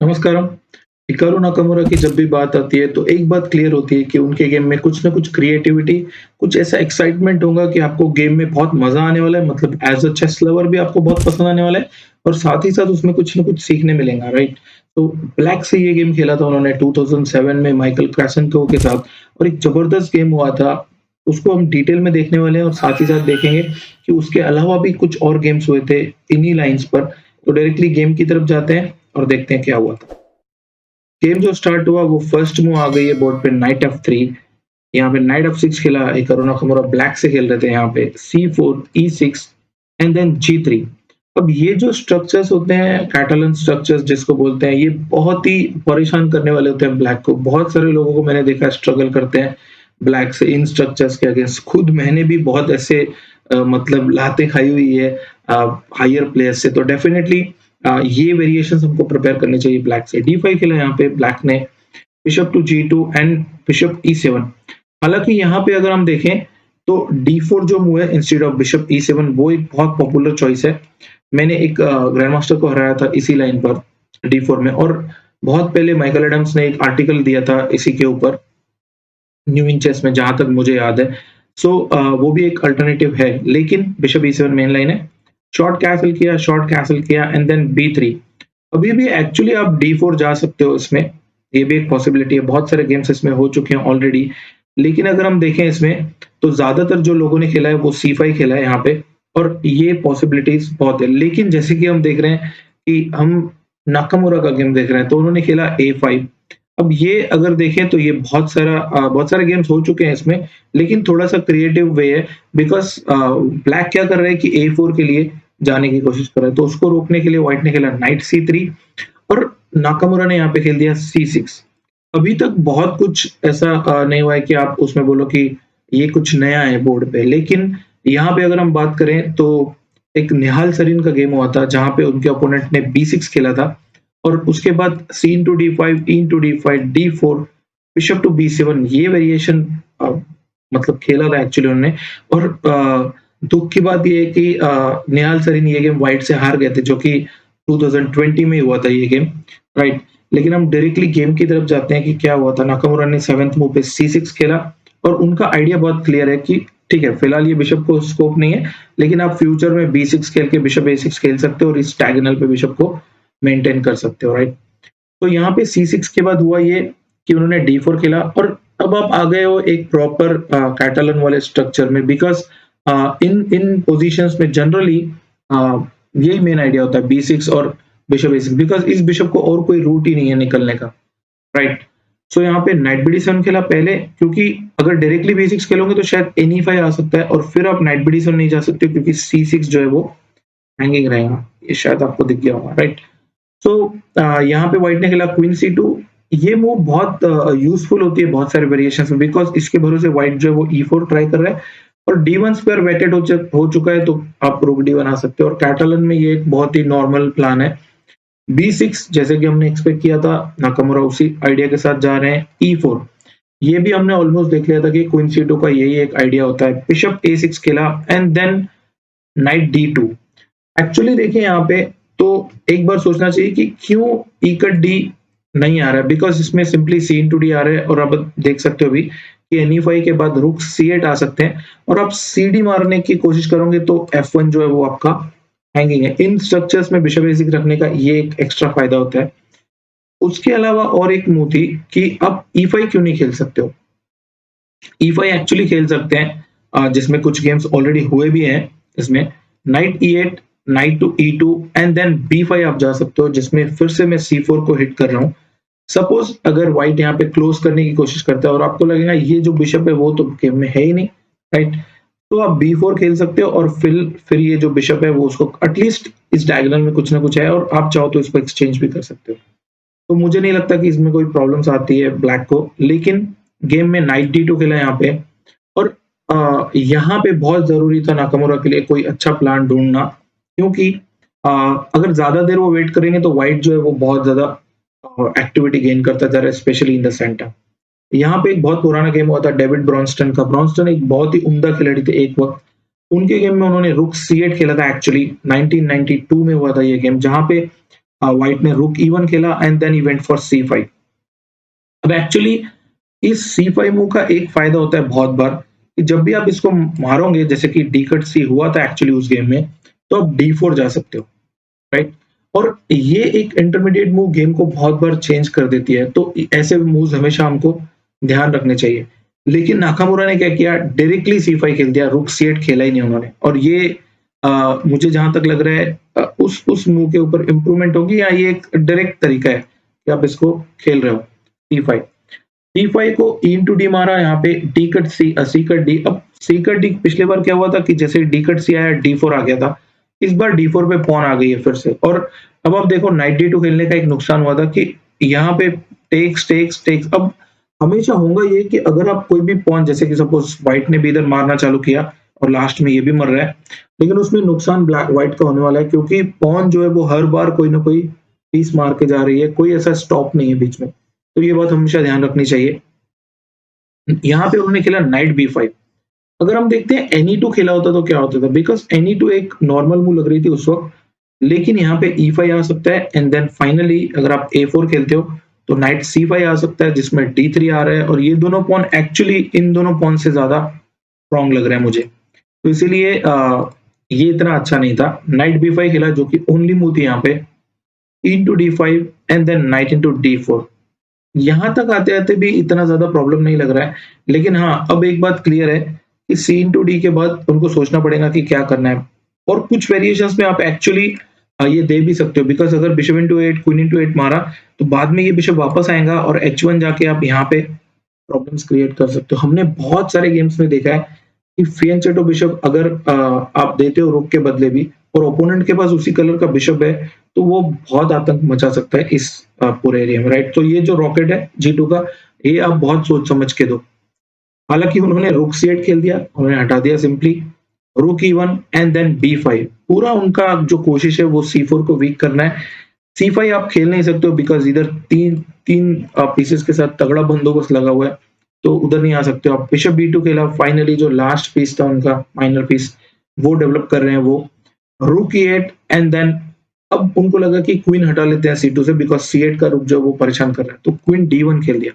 नमस्कारम। Hikaru Nakamura की जब भी बात आती है तो एक बात क्लियर होती है कि उनके गेम में कुछ ना कुछ क्रिएटिविटी, कुछ ऐसा एक्साइटमेंट होगा कि आपको गेम में बहुत मज़ा आने वाला है, मतलब एज़ अ चेस लवर भी आपको बहुत पसंद आने वाला है और साथ ही साथ उसमें कुछ ना कुछ सीखने मिलेगा, राइट? तो ब्लैक से ये गेम खेला था उन्होंने 2007 में माइकल क्रासेनकोव के साथ और एक ज़बरदस्त गेम हुआ था। उसको हम डिटेल में देखने वाले हैं और साथ ही साथ देखेंगे कि उसके अलावा भी कुछ और गेम्स हुए थे इन्हीं लाइन्स पर। तो डायरेक्टली गेम की तरफ जाते हैं और देखते हैं क्या हुआ था। गेम जो स्टार्ट हुआ वो फर्स्ट मूव आ गई है बोर्ड पे नाइट F3। यहाँ पे नाइट F6 खेला, हिकारू नाकामुरा ब्लैक से खेल रहे थे यहाँ पे C4, E6 and then G3। अब ये जो स्ट्रक्चर्स होते हैं, कैटालन स्ट्रक्चर्स जिसको बोलते हैं, ये बहुत ही परेशान करने वाले होते हैं ब्लैक को। बहुत सारे लोगों को मैंने देखा स्ट्रगल करते हैं ब्लैक से इन स्ट्रक्चर्स के अगेंस्ट। खुद मैंने भी बहुत ऐसे मतलब लातें खाई हुई है हायर प्लेयर्स से। तो डेफिनिटली ये वेरिएशंस हमको प्रिपेयर करने चाहिए ब्लैक से। D5 खेला यहाँ पे ब्लैक ने, bishop to G2 and bishop E7। हालाँकि यहाँ पे अगर हम देखें तो D4 जो मूव है इंस्टेड ऑफ बिशप E7 वो एक बहुत पॉपुलर चॉइस है। मैंने एक ग्रैंड मास्टर को हराया था इसी लाइन पर D4 में और बहुत पहले माइकल एडम्स ने एक आर्टिकल दिया था इसी के ऊपर न्यू इन चेस में, जहाँ तक मुझे याद है। सो वो भी एक अल्टरनेटिव है, लेकिन बिशप E7 मेन लाइन है। शॉर्ट कैसल किया एंड देन B3। अभी भी एक्चुअली आप D4 जा सकते हो इसमें, ये भी एक पॉसिबिलिटी है। बहुत सारे गेम्स इसमें हो चुके हैं ऑलरेडी। लेकिन अगर हम देखें इसमें तो ज़्यादातर जो लोगों ने खेला है वो C5 खेला है यहाँ पे और ये पॉसिबिलिटीज़ बहुत है। लेकिन जैसे कि हम देख रहे हैं कि हम नाकामुरा का गेम देख रहे हैं तो उन्होंने खेला A5। अब ये अगर देखें तो ये बहुत सारे गेम्स हो चुके हैं इसमें, लेकिन थोड़ा-सा क्रिएटिव वे है बिकॉज़ ब्लैक क्या कर रहा है कि A4 के लिए जाने की कोशिश कर रहा है। तो उसको रोकने के लिए व्हाइट ने खेला नाइट C3 और नाकामुरा ने यहाँ पे खेल दिया C6। अभी तक बहुत कुछ ऐसा नहीं हुआ है कि आप उसमें बोलो कि ये कुछ नया है बोर्ड पे। लेकिन यहाँ पे अगर हम बात करें तो एक निहाल सरीन का गेम हुआ था जहाँ पे उनके ओपोनेंट ने B6 खेला था और उसके बाद C into D5, E into D5, D4, bishop to B7 ये वेरिएशन मतलब खेला था एक्चुअली उन्होंने। और दुःख की बात ये है कि निहाल सरीन ये गेम व्हाइट से हार गए थे, जो कि 2020 में हुआ था ये गेम, राइट? लेकिन हम डायरेक्टली गेम की तरफ जाते हैं कि क्या हुआ था। नाकामुरा ने 7th मूव पे C6 खेला और उनका आइडिया बहुत क्लियर है कि ठीक है, फिलहाल ये बिशप को स्कोप नहीं है, लेकिन आप फ्यूचर में B6 खेल के बिशप A6 खेल सकते हो और इस डायगोनल पे बिशप को मेंटेन कर सकते हो, राइट? तो यहाँ पे C6 के बाद हुआ ये कि उन्होंने D4 खेला और अब आप आ गए हो एक प्रॉपर कैटालन वाले स्ट्रक्चर में बिकॉज़ इन इन पोज़ीशंस में जनरली यही मेन आइडिया होता है B6 और बिशप A6 बिकॉज़ इस बिशप को और कोई रूट ही नहीं है निकलने का, राइट? सो यहाँ पे नाइट BD7 खेला पहले, क्योंकि अगर डायरेक्टली B6 खेलोगे तो शायद NE5 आ सकता है और फिर आप नाइट BD7 नहीं जा सकते क्योंकि C6 जो है वो हैंगिंग रहेगा। ये शायद आपको दिख गया होगा, राइट? सो यहाँ पे व्हाइट ने खेला क्वीन C2। ये मूव बहुत यूज़फुल होती है बहुत सारे वेरिएशंस में बिकॉज़ इसके भरोसे व्हाइट जो है वो E4 ट्राई कर रहा है और D1 स्क्वायर वेटेड हो चुका है, तो आप रूक D बना सकते हो और कैटालन में ये एक बहुत ही नॉर्मल प्लान है। B6 जैसे कि हमने एक्सपेक्ट किया था, नाकामुरा उसी आइडिया के साथ जा रहे हैं। E4 ये भी हमने ऑलमोस्ट देख लिया था कि क्वीन C2 का यही एक आइडिया होता है। बिशप A6 खेला and then night D2। Actually देखिए यहाँ पे तो एक बार सोचना चाहिए कि क्यों ई कट डी नहीं आ रहा है बिकॉज़ इसमें सिंपली सी इंटू डी आ रहा है और अब देख सकते हो अभी कि NE5 के बाद रुक C8 आ सकते हैं और आप CD मारने की कोशिश करोगे तो F1 जो है वो आपका हैंगिंग है। इन स्ट्रक्चर्स में बिशप A6 रखने का ये एक एक्स्ट्रा फायदा होता है। उसके अलावा और एक मूव थी कि आप E5 क्यों नहीं खेल सकते हो? E5 एक्चुअली खेल सकते हैं जिसमें कुछ गेम्स ऑलरेडी हुए भी हैं इसमें। Knight E8, knight to E2 and then B5 आप जा सकते हो जिसमें फिर से मैं C4 को हिट कर रहा हूँ। सपोज़ अगर व्हाइट यहाँ पे क्लोज़ करने की कोशिश करता है और आपको लगेगा ये जो बिशप है वो तो गेम में है ही नहीं, राइट? तो आप B4 खेल सकते हो और फिर ये जो बिशप है वो उसको एटलीस्ट इस डायगोनल में कुछ ना कुछ है और आप चाहो तो इसको एक्सचेंज भी कर सकते हो। तो मुझे नहीं लगता कि इसमें कोई प्रॉब्लम्स आती है ब्लैक को, लेकिन गेम में नाइट D2 खेला यहाँ पे और यहाँ पे बहुत ज़रूरी था नाकामुरा के लिए कोई अच्छा प्लान ढूँढना, क्योंकि अगर ज़्यादा देर वो वेट करेंगे तो व्हाइट जो है वो बहुत ज़्यादा एक्टिविटी गेन करता जा रहा है स्पेशली इन द सेंटर। यहाँ पे एक बहुत पुराना गेम हुआ था डेविड ब्रॉन्स्टन का। ब्रॉन्स्टन एक बहुत ही उम्दा खिलाड़ी थे एक वक़्त। उनके गेम में उन्होंने रुक C8 खेला था एक्चुअली 1992 में हुआ था ये गेम, जहाँ पे व्हाइट ने रुक E1 खेला and then he went for C5। अब एक्चुअली इस C5 मूव का एक फायदा होता है बहुत बार कि जब भी आप इसको मारोगे, जैसे कि डी कट सी हुआ था एक्चुअली उस गेम में, तो आप D4 जा सकते हो, राइट? और ये एक इंटरमीडिएट मूव गेम को बहुत बार चेंज कर देती है, तो ऐसे मूव्स हमेशा हमको ध्यान रखने चाहिए। लेकिन नाकामुरा ने क्या किया, डायरेक्टली C5 खेल दिया, रुक C8 खेला ही नहीं उन्होंने। और ये मुझे जहां तक लग रहा है उस मूव के ऊपर इम्प्रूवमेंट होगी, या ये एक डायरेक्ट तरीका है कि आप इसको खेल रहे हो C5। C5 को E इंटू डी मारा, यहाँ पे डी कट सी कट डी। अब सी कट डी पिछले बार क्या हुआ था कि जैसे डी कट सी आया D4 आ गया था, इस बार D4 पे पॉन आ गई है फिर से। और अब आप देखो नाइट D2 खेलने का एक नुकसान हुआ था कि यहाँ पे टेक्स टेक्स टेक्स। अब हमेशा होगा ये कि अगर आप कोई भी पॉन, जैसे कि सपोज व्हाइट ने भी इधर मारना चालू किया और लास्ट में ये भी मर रहा है, लेकिन उसमें नुकसान ब्लैक व्हाइट का होने वाला है, क्योंकि पॉन जो है वो हर बार कोई ना कोई पीस मार के जा रही है, कोई ऐसा स्टॉप नहीं है बीच में। तो ये बात हमेशा ध्यान रखनी चाहिए। यहाँ पे उन्होंने खेला नाइट B5। अगर हम देखते हैं NE2 खेला होता तो क्या होता था, बिकॉज NE2 एक नॉर्मल मूव लग रही थी उस वक्त, लेकिन यहाँ पे E5 आ सकता है एंड देन फाइनली अगर आप A4 खेलते हो तो नाइट C5 आ सकता है, जिसमें D3 आ रहा है। और ये दोनों पॉन एक्चुअली इन दोनों पॉन से ज्यादा स्ट्रॉन्ग लग रहा है मुझे, तो इसीलिए ये इतना अच्छा नहीं था। नाइट B5 खेला जो कि ओनली मूव थी यहाँ पे, into D5 and then knight into D4। यहाँ तक आते आते भी इतना ज्यादा प्रॉब्लम नहीं लग रहा है। लेकिन हाँ, अब एक बात क्लियर है कि C इंटू डी के बाद उनको सोचना पड़ेगा कि क्या करना है। और कुछ वेरिएशंस में आप एक्चुअली ये दे भी सकते हो, बिकॉज अगर बिशप इंटू 8 क्वीन इंटू 8 मारा तो बाद में ये बिशप वापस आएगा और H1 जाके आप यहाँ पे प्रॉब्लम्स क्रिएट कर सकते हो। हमने बहुत सारे गेम्स में देखा है कि फियांचेटो बिशप अगर आप देते हो रुक के बदले भी, और ओपोनेंट के पास उसी कलर का बिशप है, तो वो बहुत आतंक मचा सकता है इस पूरे एरिया में, राइट? तो ये जो रॉकेट है G2 का, ये आप बहुत सोच समझ के दो। हालांकि उन्होंने रुक C8 खेल दिया, उन्होंने हटा दिया सिंपली रुक E1 एंड देन B5। पूरा उनका जो कोशिश है वो C4 को वीक करना है। C5 आप खेल नहीं सकते हो, बिकॉज इधर तीन तीन पीसेस के साथ तगड़ा बंदोबस्त लगा हुआ है, तो उधर नहीं आ सकते हो आप। बिशप B2 खेला, फाइनली जो लास्ट पीस था उनका माइनर पीस वो डेवलप कर रहे हैं वो। रुक E8 एंड देन अब उनको लगा कि क्वीन हटा लेते हैं C2 से, बिकॉज C8 का रुक जो वो परेशान कर रहा है, तो क्वीन D1 खेल दिया।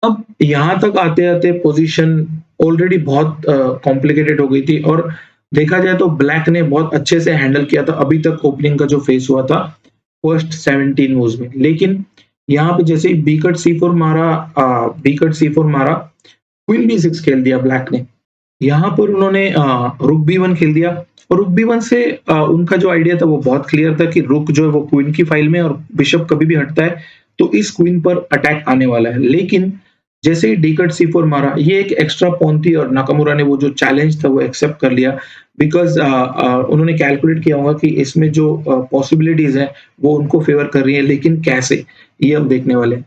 अब यहाँ तक आते-आते पोजीशन ऑलरेडी बहुत कॉम्प्लिकेटेड हो गई थी, और देखा जाए तो ब्लैक ने बहुत अच्छे से हैंडल किया था अभी तक ओपनिंग का जो फेस हुआ था फर्स्ट 17 मूव्स में। लेकिन यहाँ पे जैसे ही बी कट C4 मारा, क्वीन B6 खेल दिया ब्लैक ने। यहाँ पर उन्होंने रुक B1 खेल दिया, और रुक B1 से उनका जो आइडिया था वो बहुत क्लियर था कि रुक जो है वो क्वीन की फाइल में, और बिशप कभी भी हटता है तो इस क्वीन पर अटैक आने वाला है। लेकिन जैसे ही डी कट C4 मारा, ये एक एक्स्ट्रा पॉन थी और नाकामुरा ने वो जो चैलेंज था वो एक्सेप्ट कर लिया, बिकॉज उन्होंने कैलकुलेट किया होगा कि इसमें जो पॉसिबिलिटीज है वो उनको फेवर कर रही है, लेकिन कैसे, ये हम देखने वाले हैं।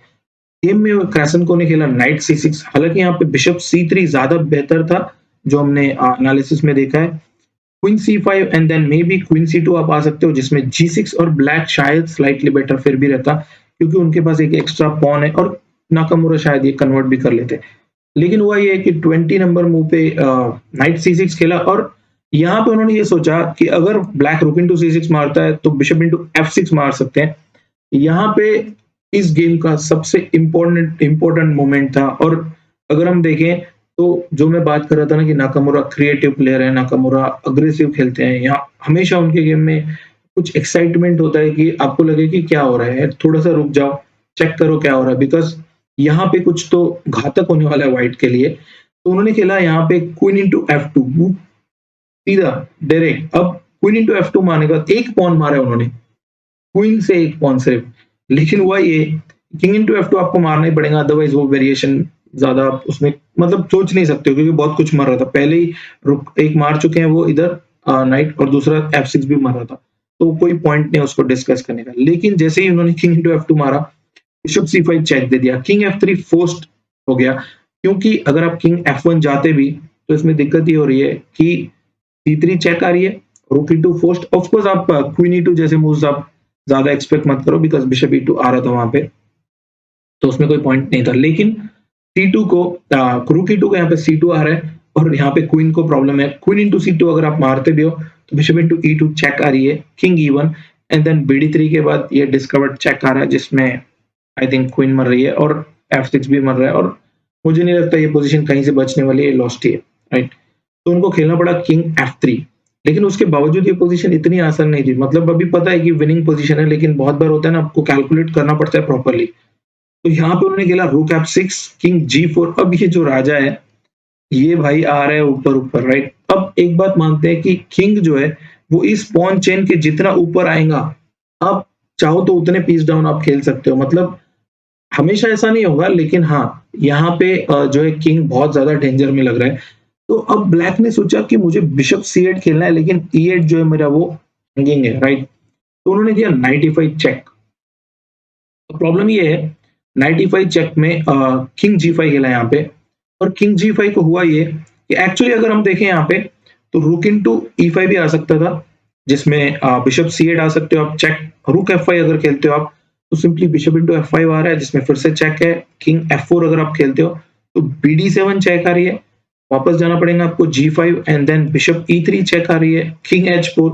गेम में क्रासनको ने खेला नाइट C6। हालांकि यहाँ पे बिशप C3 ज्यादा बेहतर था जो हमने एनालिसिस में देखा है। Queen C5 and then maybe बी क्वीन C2 आप आ सकते हो, जिसमें G6 और ब्लैक शायद स्लाइटली बेटर फिर भी रहता, क्योंकि उनके पास एक एक्स्ट्रा पॉन है और नाकामुरा शायद ये कन्वर्ट भी कर लेते। लेकिन हुआ ये कि 20 नंबर मूव पे नाइट C6 खेला, और यहाँ पे उन्होंने ये सोचा कि अगर ब्लैक रुक इंटू C6 मारता है तो बिशप इंटू F6 मार सकते हैं। यहाँ पे इस गेम का सबसे इम्पोर्टेंट मोमेंट था। और अगर हम देखें तो जो मैं बात कर रहा था ना कि नाकामुरा क्रिएटिव प्लेयर है, नाकामुरा अग्रेसिव खेलते हैं, यहाँ हमेशा उनके गेम में कुछ एक्साइटमेंट होता है कि आपको लगे कि क्या हो रहा है, थोड़ा सा रुक जाओ, चेक करो क्या हो रहा है, बिकॉज यहाँ पे कुछ तो घातक होने वाला है व्हाइट के लिए। तो उन्होंने खेला यहाँ पे क्वीन इंटू F2, सीधा डायरेक्ट। अब क्वीन इंटू F2 मारने का एक पॉन मारा है उन्होंने, क्वीन से एक पॉन सिर्फ। लेकिन हुआ ये, किंग इंटू F2 आपको मारना ही पड़ेगा, अदरवाइज वो वेरिएशन ज्यादा उसमें मतलब सोच नहीं सकते हो, क्योंकि बहुत कुछ मर रहा था पहले ही। रुक एक मार चुके हैं वो इधर नाइट, और दूसरा F6 भी मार रहा था, तो कोई पॉइंट नहीं उसको डिस्कस करने का। लेकिन जैसे ही उन्होंने किंग इंटू F2 मारा, बिशप C5 चेक दे दिया, किंग F3 फोर्स्ड हो गया। क्योंकि अगर आप किंग F1 जाते भी तो इसमें दिक्कत ये हो रही है कि C3 चेक आ रही है, रूक E2 फोर्स्ड। ऑफ कोर्स आप क्वीन E2 जैसे मूव्स आप ज्यादा एक्सपेक्ट मत करो, बिकॉज बिशप E2 आ रहा था वहां पे, तो उसमें कोई पॉइंट नहीं था। लेकिन C2 को रूक E2 को यहाँ पे C2 आ रहा है, और यहाँ पे क्वीन को प्रॉब्लम है। क्वीन इंटू C2 अगर आप मारते भी हो तो बिशप इंटू E2 चेक आ रही है, king E1 and then BD3 के बाद ये डिस्कवर्ड चेक आ रहा है जिसमें आई थिंक क्वीन मर रही है और F6 भी मर रहा है और मुझे नहीं लगता ये पोजीशन कहीं से बचने वाली है, लॉस्ट ही है, राइट? तो उनको खेलना पड़ा किंग F3, लेकिन उसके बावजूद ये पोजीशन इतनी आसान नहीं थी। मतलब अभी पता है कि विनिंग पोजीशन है, लेकिन बहुत बार होता है ना, आपको कैलकुलेट करना पड़ता है प्रॉपर्ली। तो यहाँ पे उन्होंने खेला रूक F6, किंग G4। अब ये जो राजा है, ये भाई आ रहा है ऊपर-ऊपर, राइट? अब एक बात मानते हैं कि किंग जो है, वो इस पॉन चेन के जितना ऊपर आएगा, आप चाहो तो उतने पीस डाउन आप खेल सकते हो। मतलब हमेशा ऐसा नहीं होगा, लेकिन हाँ, यहाँ पे जो है किंग बहुत ज़्यादा डेंजर में लग रहा है। तो अब ब्लैक ने सोचा कि मुझे बिशप C8 खेलना है, लेकिन E8 जो है मेरा वो हैंगिंग है, राइट? तो उन्होंने दिया नाइट E5 चेक। तो प्रॉब्लम ये है, नाइट E5 चेक में किंग G5 खेला यहाँ पे, और किंग G5 को हुआ ये कि एक्चुअली अगर हम देखें यहाँ पे, तो रुक इनटू E5 भी आ सकता था, जिसमें बिशप C8 आ सकते हो आप, चेक रुक F5 अगर खेलते हो आप, तो सिंपली बिशप इनटू F5 आ रहा है, जिसमें फिर से चेक है। किंग F4 अगर आप खेलते हो, तो BD7 चेक आ रही है, वापस जाना पड़ेगा आपको G5 and then bishop E3 check आ रही है, किंग H4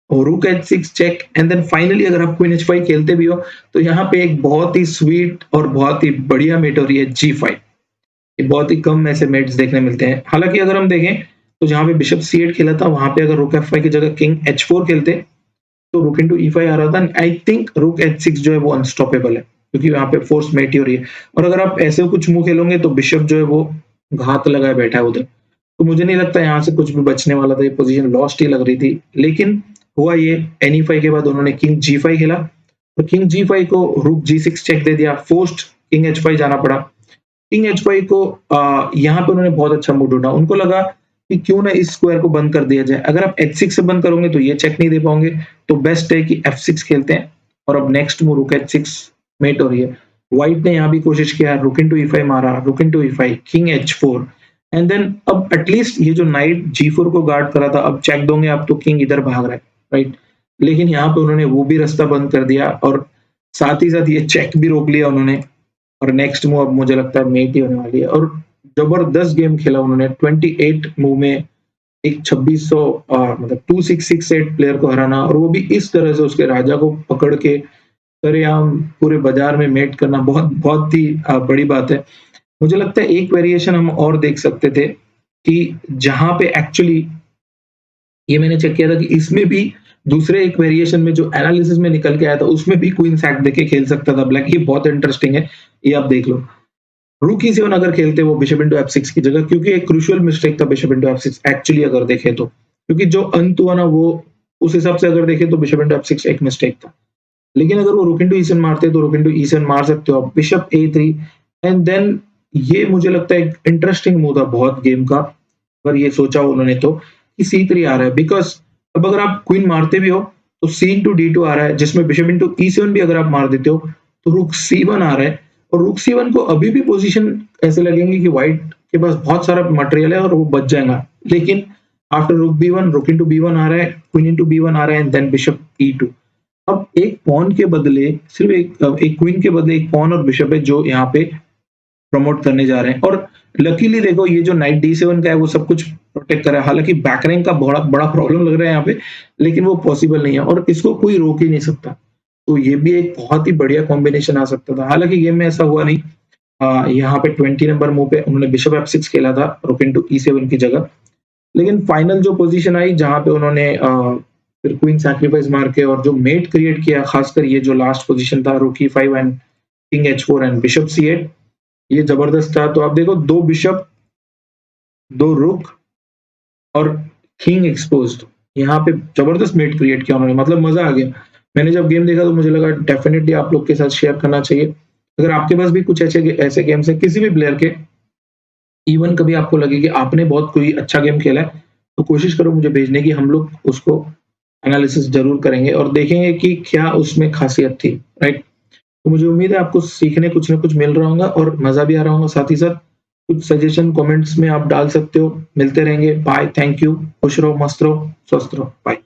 और रूक H6 check and then finally अगर आप क्वीन H5 खेलते भी हो, तो यहाँ पे एक बहुत ही स्वीट और बहुत ही बढ़िया मेट हो रही है G5। ये बहुत ही कम ऐसे मेट्स देखने मिलते हैं। हालाँकि अगर हम देखें, तो जहाँ पे बिशप C8 खेला था, वहाँ पे अगर रूक F5 की जगह किंग H4 खेलते, तो रुक इनटू E5 आ रहा था। आई थिंक रूक H6 जो है वो अनस्टॉपेबल है, क्योंकि यहाँ पे फोर्स मेट ही हो रही है। और अगर आप ऐसे कुछ मूव खेलोगे, तो बिशप जो है वो घात लगाए बैठा है उधर। तो मुझे नहीं लगता यहाँ से कुछ भी बचने वाला था, ये पोजीशन लॉस्ट ही लग रही थी। लेकिन हुआ ये, NE5 के बाद उन्होंने किंग G5 खेला, तो किंग G5 को रूक G6 चेक दे दिया, फोर्स्ड किंग H5 जाना पड़ा। किंग H5 को यहाँ पे उन्होंने बहुत अच्छा मूव ढूँढा। उनको लगा कि क्यों ना इस स्क्वायर को बंद कर दिया जाए। अगर आप H6 से बंद करोगे तो ये चेक नहीं दे पाओगे, तो बेस्ट है कि F6 खेलते हैं। और अब नेक्स्ट मूव रूक H6 मेट हो रही है। व्हाइट ने यहाँ भी कोशिश किया, रुक इनटू E5 मारा, rook into E5, king H4 and then अब एटलीस्ट ये जो नाइट G4 को गार्ड करा था, अब चेक दोगे आप तो किंग इधर भाग रहा है, राइट? लेकिन यहाँ पे उन्होंने वो भी रास्ता बंद कर दिया और साथ ही साथ ये चेक भी रोक लिया उन्होंने। और नेक्स्ट मूव अब मुझे लगता है मेट ही होने वाली है, और जबरदस्त गेम खेला उन्होंने। 28 मूव में एक 2600 मतलब 2668 प्लेयर को हराना, और वो भी इस तरह से उसके राजा को पकड़ के सरेआम पूरे बाजार में मेट करना, बहुत बहुत ही बड़ी बात है। मुझे लगता है एक वेरिएशन हम और देख सकते थे कि जहां पे एक्चुअली ये मैंने चेक किया था कि इसमें भी दूसरे एक वेरिएशन में जो एनालिसिस में निकल के आया था, उसमें भी क्वीन सैक देके खेल सकता था ब्लैक। ये बहुत इंटरेस्टिंग है, ये आप देख लो। रूक E7 अगर खेलते वो बिशप इनटू F6 की जगह, क्योंकि एक क्रूशियल मिस्टेक था बिशप इनटू F6 एक्चुअली अगर देखें तो, क्योंकि जो अंत हुआ ना, वो उस हिसाब से अगर देखें तो बिशप इनटू F6 एक मिस्टेक था। लेकिन अगर वो रुक इनटू E7 मारते तो रुक इनटू E7 मार सकते हो आप, बिशप A3 एंड देन ये मुझे लगता है एक इंटरेस्टिंग मूव था बहुत गेम का, अगर ये सोचा हो उन्होंने तो, कि C3 आ रहा है। बिकॉज़ अब अगर आप क्वीन मारते भी हो, तो C इनटू D2 आ रहा है, जिसमें बिशप इनटू E7 भी अगर आप मार देते हो, तो रुक C1 आ रहा है। और रुक C1 को अभी भी पोजीशन ऐसे लगेंगे कि व्हाइट के पास बहुत सारा मटेरियल है और वो बच जाएगा। लेकिन आफ्टर रुक B1, रुक इनटू B1 आ रहा है, क्वीन इनटू B1 आ रहा है एंड देन बिशप E2। अब एक पॉन के बदले सिर्फ एक क्वीन के बदले एक पॉन और बिशप है जो यहाँ पे प्रमोट करने जा रहे हैं। और लकीली देखो, ये जो नाइट D7 का है वो सब कुछ प्रोटेक्ट कर रहा है। हालांकि बैक रैंक का बड़ा बड़ा प्रॉब्लम लग रहा है यहाँ पे, लेकिन वो पॉसिबल नहीं है और इसको कोई रोक ही नहीं सकता। तो ये भी एक बहुत ही बढ़िया कॉम्बिनेशन आ सकता था। हालांकि गेम में ऐसा हुआ नहीं। यहाँ पे 20 नंबर मूव पे उन्होंने बिशप F6 खेला था रुक इनटू E7 की जगह। लेकिन फाइनल जो पोजीशन आई जहाँ पे उन्होंने फिर क्वीन सैक्रिफाइस मार के और जो मेट क्रिएट किया, खासकर ये जो लास्ट पोजीशन था रुक E5 and king H4 and bishop C8, ये जबरदस्त था। तो आप देखो, 2 बिशप, 2 रुक और किंग एक्सपोज्ड, यहाँ पे जबरदस्त मेट क्रिएट किया उन्होंने, मतलब मजा आ गया। मैंने जब गेम देखा तो मुझे लगा डेफिनेटली आप लोग के साथ शेयर करना चाहिए। अगर आपके पास भी कुछ ऐसे ऐसे गेम्स है किसी भी प्लेयर के, इवन कभी आपको लगे कि आपने बहुत कोई अच्छा गेम खेला है, तो कोशिश करो मुझे भेजने की, हम लोग उसको एनालिसिस जरूर करेंगे और देखेंगे कि क्या उसमें खासियत थी, राइट? तो मुझे उम्मीद है आपको सीखने कुछ ना कुछ मिल रहा होगा और मजा भी आ रहा होगा। साथ ही साथ कुछ सजेशन कमेंट्स में आप डाल सकते हो। मिलते रहेंगे, बाय, थैंक यू, खुश रहो, मस्त रहो, स्वस्थ रहो, बाय।